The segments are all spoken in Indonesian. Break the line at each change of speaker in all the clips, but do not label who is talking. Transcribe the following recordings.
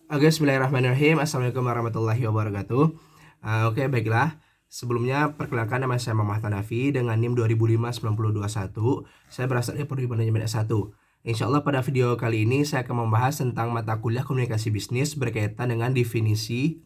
Oke, bismillahirrahmanirrahim. Assalamualaikum warahmatullahi wabarakatuh. Oke, baiklah. Sebelumnya, perkenalkan nama saya Muhammad Hanafi dengan NIM 2005-9021. Saya berasal dari Prodi Manajemen S1. Insya Allah pada video kali ini saya akan membahas tentang mata kuliah komunikasi bisnis berkaitan dengan definisi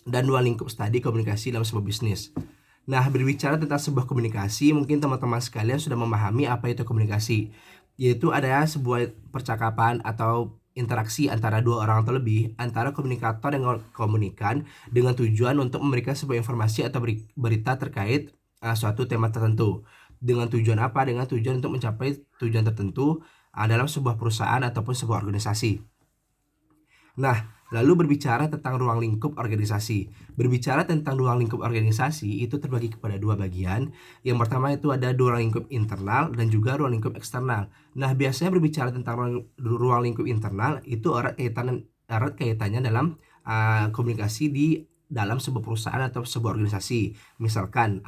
dan dua lingkup studi komunikasi dalam sebuah bisnis. Nah, berbicara tentang sebuah komunikasi, mungkin teman-teman sekalian sudah memahami apa itu komunikasi, yaitu ada sebuah percakapan atau interaksi antara dua orang atau lebih, antara komunikator dan komunikan dengan tujuan untuk memberikan sebuah informasi atau berita terkait suatu tema tertentu. Dengan tujuan apa? Dengan tujuan untuk mencapai tujuan tertentu dalam sebuah perusahaan ataupun sebuah organisasi. Nah, lalu berbicara tentang ruang lingkup organisasi. Berbicara tentang ruang lingkup organisasi itu terbagi kepada dua bagian. Yang pertama itu ada ruang lingkup internal dan juga ruang lingkup eksternal. Nah, biasanya berbicara tentang ruang lingkup internal itu erat kaitannya dalam komunikasi di dalam sebuah perusahaan atau sebuah organisasi. Misalkan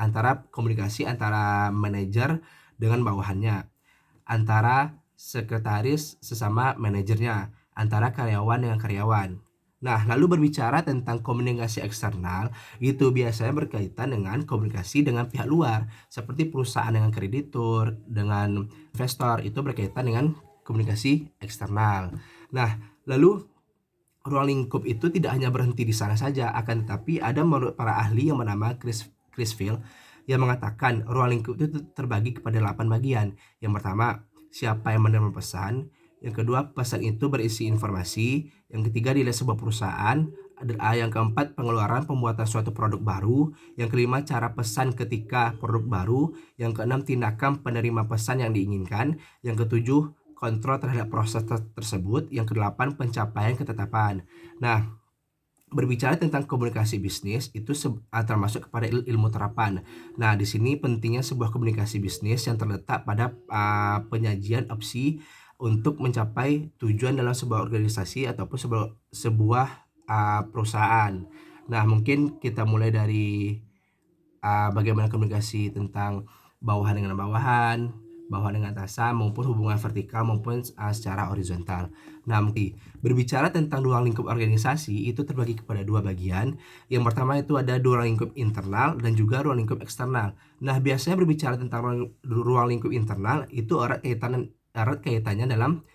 komunikasi antara manajer dengan bawahannya, antara sekretaris sesama manajernya, antara karyawan dengan karyawan. Nah, lalu berbicara tentang komunikasi eksternal, itu biasanya berkaitan dengan komunikasi dengan pihak luar, seperti perusahaan dengan kreditur, dengan investor, itu berkaitan dengan komunikasi eksternal. Nah, lalu ruang lingkup itu tidak hanya berhenti di sana saja, akan tetapi ada menurut para ahli yang bernama Chris Field yang mengatakan ruang lingkup itu terbagi kepada 8 bagian. Yang pertama, siapa yang menerima pesan. Yang kedua, pesan itu berisi informasi. Yang ketiga, nilai sebuah perusahaan. Yang keempat, pengeluaran pembuatan suatu produk baru. Yang kelima, cara pesan ketika produk baru. Yang keenam, tindakan penerima pesan yang diinginkan. Yang ketujuh, kontrol terhadap proses tersebut. Yang kedelapan, pencapaian ketetapan. Nah, berbicara tentang komunikasi bisnis itu termasuk kepada ilmu terapan. Nah, di sini pentingnya sebuah komunikasi bisnis yang terletak pada penyajian opsi untuk mencapai tujuan dalam sebuah organisasi ataupun sebuah perusahaan. Nah, mungkin kita mulai dari bagaimana komunikasi tentang bawahan dengan bawahan, bawahan dengan atasan, maupun hubungan vertikal maupun secara horizontal. Nah, berbicara tentang ruang lingkup organisasi itu terbagi kepada dua bagian. Yang pertama itu ada ruang lingkup internal dan juga ruang lingkup eksternal. Nah, biasanya berbicara tentang ruang lingkup internal itu erat kaitannya dalam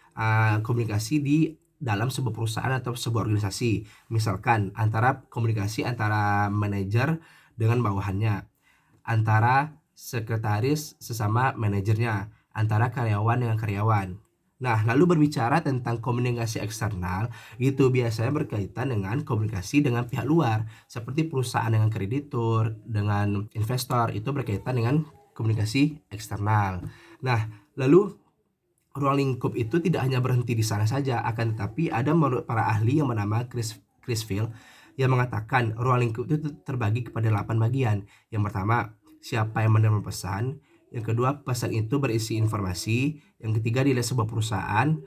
komunikasi di dalam sebuah perusahaan atau sebuah organisasi. Misalkan komunikasi antara manajer dengan bawahannya, antara sekretaris sesama manajernya, antara karyawan dengan karyawan. Nah, lalu berbicara tentang komunikasi eksternal, itu biasanya berkaitan dengan komunikasi dengan pihak luar, seperti perusahaan dengan kreditur, dengan investor, itu berkaitan dengan komunikasi eksternal. Nah, lalu ruang lingkup itu tidak hanya berhenti di sana saja, akan tetapi ada menurut para ahli yang bernama Chris Field yang mengatakan ruang lingkup itu terbagi kepada 8 bagian. Yang pertama, siapa yang menerima pesan. Yang kedua, pesan itu berisi informasi. Yang ketiga, nilai sebuah perusahaan.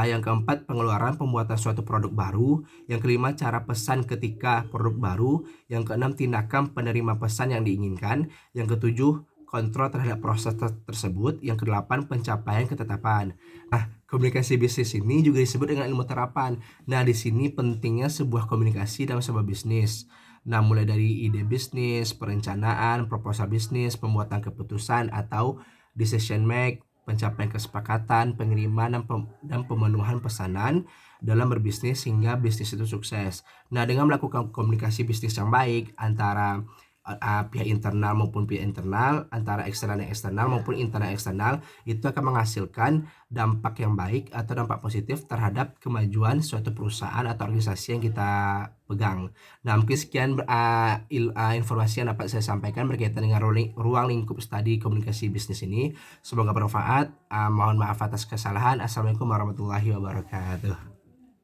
Yang keempat, pengeluaran pembuatan suatu produk baru. Yang kelima, cara pesan ketika produk baru. Yang keenam, tindakan penerima pesan yang diinginkan. Yang ketujuh, kontrol terhadap proses tersebut. Yang kedelapan, pencapaian ketetapan. Nah, komunikasi bisnis ini juga disebut dengan ilmu terapan. Nah, di sini pentingnya sebuah komunikasi dalam sebuah bisnis. Nah, mulai dari ide bisnis, perencanaan, proposal bisnis, pembuatan keputusan atau decision make, pencapaian kesepakatan, pengiriman dan pemenuhan pesanan dalam berbisnis sehingga bisnis itu sukses. Nah, dengan melakukan komunikasi bisnis yang baik antara pihak internal maupun pihak internal, antara eksternal dan eksternal maupun internal eksternal, itu akan menghasilkan dampak yang baik atau dampak positif terhadap kemajuan suatu perusahaan atau organisasi yang kita pegang. Nah, mungkin sekian informasi yang dapat saya sampaikan berkaitan dengan ruang lingkup studi komunikasi bisnis ini. Semoga bermanfaat. Mohon maaf atas kesalahan. Assalamualaikum warahmatullahi wabarakatuh.